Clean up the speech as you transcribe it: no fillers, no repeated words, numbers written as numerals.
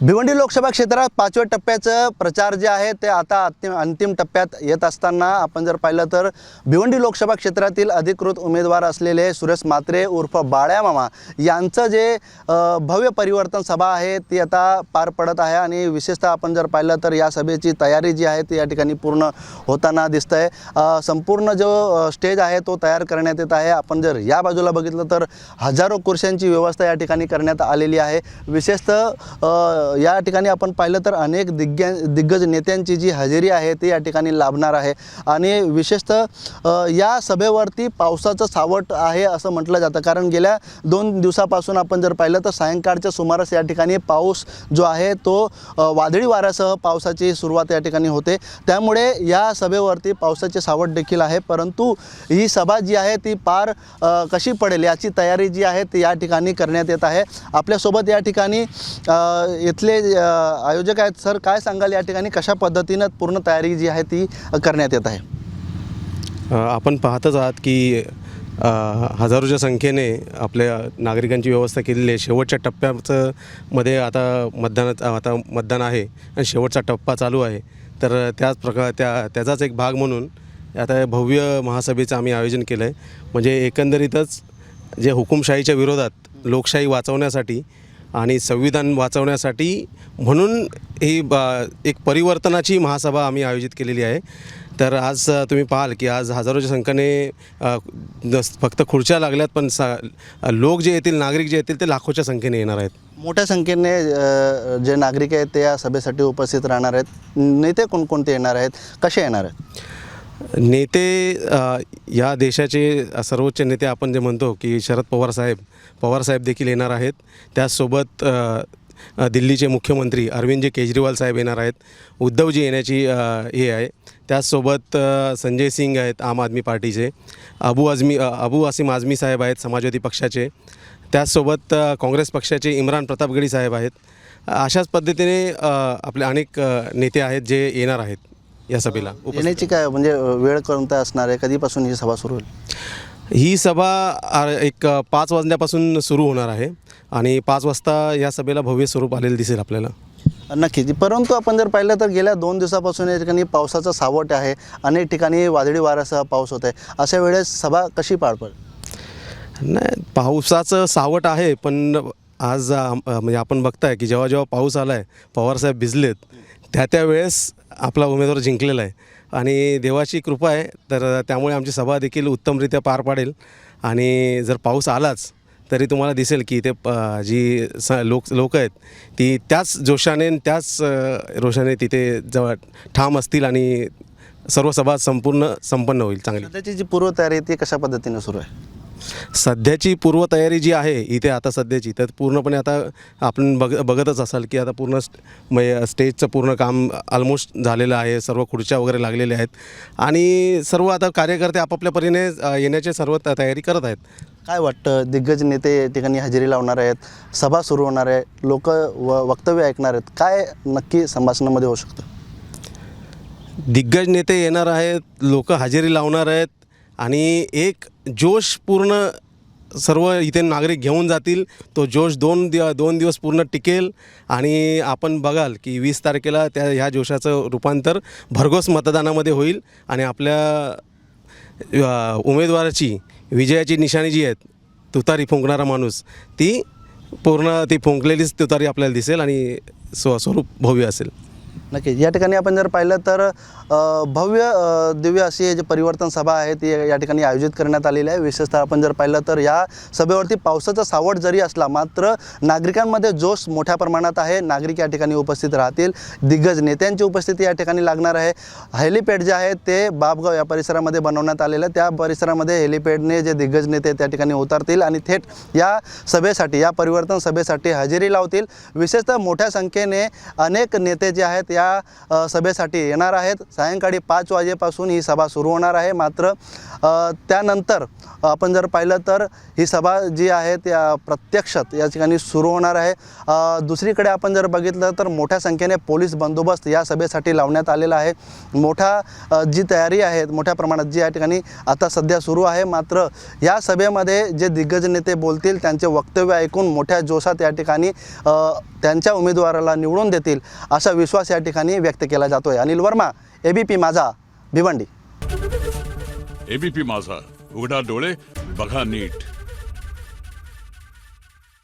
भिवंडी लोकसभा क्षेत्रात 5व्या टप्प्याचं प्रचार जे आहे ते आता अंतिम टप्प्यात येत असताना आपण जर पाहिलं तर भिवंडी लोकसभा क्षेत्रातील अधिकृत उमेदवार असलेले सुरेश म्हात्रे उर्फ बाळ्या मामा यांचं जे भव्य परिवर्तन सभा आहे ती आता पार पडत आहे आणि विशेषतः आपण जर पाहिलं तर या सभेची तयारी जी आहे ती या ठिकाणी पूर्ण होताना दिसतंय। संपूर्ण जो स्टेज आहे तो तयार करण्यात येत आहे। आपण जर या बाजूला बघितलं तर हजारो खुर्च्यांची व्यवस्था या ठिकाणी करण्यात आलेली आहे। विशेषतः या ठिकाणी आपण पाहिलं तर अनेक दिग्गज नेत्यांची जी हजेरी आहे ती या ठिकाणी लाभणार आहे आणि विशेषतः या सभेवरती पावसाचं सावट आहे असं म्हटलं जातं, कारण गेल्या 2 दिवसापासून आपण जर पाहिलं तर सायंकाळच्या सुमारास या ठिकाणी पाऊस जो आहे तो वादळी वाऱ्यासह पावसाची सुरुवात या ठिकाणी होते, त्यामुळे या सभेवरती पावसाचे सावट देखील आहे। परंतु ही सभा जी आहे ती पार कशी पडेल याची तयारी जी आहे ती या ठिकाणी करण्यात येत आहे। आपल्यासोबत या ठिकाणी इथले आयोजक आहेत। सर, काय सांगाल या ठिकाणी कशा पद्धतीने पूर्ण तयारी जी आहे ती करण्यात येत आहे? आपण पाहतच आहात की हजारोच्या संख्येने आपल्या नागरिकांची व्यवस्था केलेली आहे। शेवटच्या टप्प्याचं मध्ये आता मतदान आहे आणि शेवटचा टप्पा चालू आहे, तर त्याचाच एक भाग म्हणून आता भव्य महासभेचं आम्ही आयोजन केलं आहे। म्हणजे एकंदरीतच जे हुकुमशाहीच्या विरोधात लोकशाही वाचवण्यासाठी आणि संविधान वाचवण्यासाठी म्हणून ही एक परिवर्तनाची महासभा आम्ही आयोजित केलेली आहे। तर आज तुम्ही पाहाल की आज हजारोच्या संख्येने फक्त खुर्च्या लागल्यात, पण लोक जे येतील, नागरिक जे येतील ते लाखोच्या संख्येने येणार आहेत। मोठ्या संख्येने जे नागरिक आहेत ते या सभेसाठी उपस्थित राहणार आहेत। नेते कोणकोणते येणार आहेत, कसे येणार आहेत? नेते या देशाचे सर्वोच्च नेते आपण जे म्हणतो की शरद पवार साहेब देखील येणार आहेत। त्याचसोबत दिल्लीचे मुख्यमंत्री अरविंदजी केजरीवाल साहेब येणार आहेत। उद्धवजी येण्याची हे आहे। त्याचसोबत संजय सिंग आहेत आम आदमी पार्टीचे, अबू आसिम आझमी साहेब आहेत समाजवादी पक्षाचे, त्याचसोबत काँग्रेस पक्षाचे इम्रान प्रतापगडी साहेब आहेत। अशाच पद्धतीने आपले अनेक नेते आहेत जे येणार आहेत या सभेला। येण्याची काय म्हणजे वेळ कोणता असणार आहे, कधीपासून ही सभा सुरू होईल? ही सभा एक 5 वाजल्यापासून सुरू होणार आहे आणि 5 वाजता या सभेला भव्य स्वरूप आलेलं दिसेल आपल्याला। नक्कीच। परंतु आपण जर पाहिलं तर गेल्या 2 दिवसापासून या ठिकाणी पावसाचं सावट आहे, अनेक ठिकाणी वादळी वाऱ्यासह पाऊस होत आहे, अशा वेळेस सभा कशी पार पडेल? नाही, पावसाचं सावट आहे, पण आज म्हणजे आपण बघताय की जेव्हा पाऊस आला आहे, पवारसाहेब भिजलेत, त्यावेळेस आपला उमेदवार जिंकलेला आहे आणि देवाची कृपा आहे। तर त्यामुळे आमची सभा देखील उत्तमरित्या पार पाडेल आणि जर पाऊस आलाच तरी तुम्हाला दिसेल की ते जी लोक आहेत ती त्याच जोशाने त्याच रोषाने तिथे जवळ ठाम असतील आणि सर्व सभा संपन्न होईल चांगली। सध्याची जी पूर्वतयारी ती कशा पद्धतीने सुरू आहे? सध्याची पूर्वतयारी जी आहे इथे आता सध्याची तर पूर्णपणे आता आपण बघतच असाल की आता पूर्ण स्टेजचं पूर्ण काम ऑलमोस्ट झालेलं आहे। सर्व खुर्च्या वगैरे लागलेल्या आहेत आणि सर्व आता कार्यकर्ते आपापल्या परीने येण्याची सर्व तयारी करत आहेत। काय वाटतं, दिग्गज नेते या ठिकाणी हजेरी लावणार आहेत, सभा सुरू होणार आहे, लोक वक्तव्य ऐकणार आहेत, काय नक्की संभाषणामध्ये होऊ शकतं? दिग्गज नेते येणार आहेत, लोक हजेरी लावणार आहेत आणि एक जोश पूर्ण सर्व इथे नागरिक घेऊन जातील। तो जोश 2 दिवस पूर्ण टिकेल आणि आपण बघाल की 20 तारखेला ह्या जोशाचं रूपांतर भरघोस मतदानामध्ये होईल आणि आपल्या उमेदवाराची विजयाची निशाणी जी आहे, तुतारी फुंकणारा माणूस, ती फुंकलेलीच तुतारी आपल्याला दिसेल आणि स्वरूप भव्य असेल। नक्की। या ठिकाणी आपण जर पाहिलं तर भव्य दिव्य अशी जी परिवर्तन सभा आहे ती या ठिकाणी आयोजित करण्यात आलेली आहे। विशेषतः आपण जर पाहिलं तर या सभेवरती पावसाचा सावट जरी असला मात्र नागरिकांमध्ये जोश मोठ्या प्रमाणात आहे। नागरिक या ठिकाणी उपस्थित राहतील, दिग्गज नेत्यांची उपस्थिती या ठिकाणी लागणार आहे। हेलिपॅड जे आहे ते बाबगाव या परिसरामध्ये बनवण्यात आलेलं आहे, त्या परिसरामध्ये हेलिपॅडने जे दिग्गज नेते त्या ठिकाणी उतरतील आणि थेट या सभेसाठी, या परिवर्तन सभेसाठी हजेरी लावतील। विशेषतः मोठ्या संख्येने अनेक नेते जे आहेत या सभेसाठी येणार आहेत. सायंकाळी 5 वाजेपासून ही सभा सुरू होणार आहे. मात्र त्यानंतर आपण जर पाहिलं तर ही सभा जी आहे त्या प्रत्यक्षात या ठिकाणी सुरू होणार आहे. दुसरीकडे आपण जर बघितलं तर मोठ्या संख्येने पोलीस बंदोबस्त या सभेसाठी लावण्यात आलेला आहे. जी तयारी आहे मोठ्या प्रमाणात जी या ठिकाणी आता सध्या सुरू आहे. मात्र या सभेमध्ये जे दिग्गज नेते बोलतील त्यांचे वक्तव्य ऐकून मोठ्या जोशात या ठिकाणी त्यांच्या उमेदवाराला निवडून देतील असा विश्वास या ठिकाणी व्यक्त केला जातोय. अनिल वर्मा, ABP माझा, भिवंडी. ABP माझा, उघडा डोळे बघा नीट.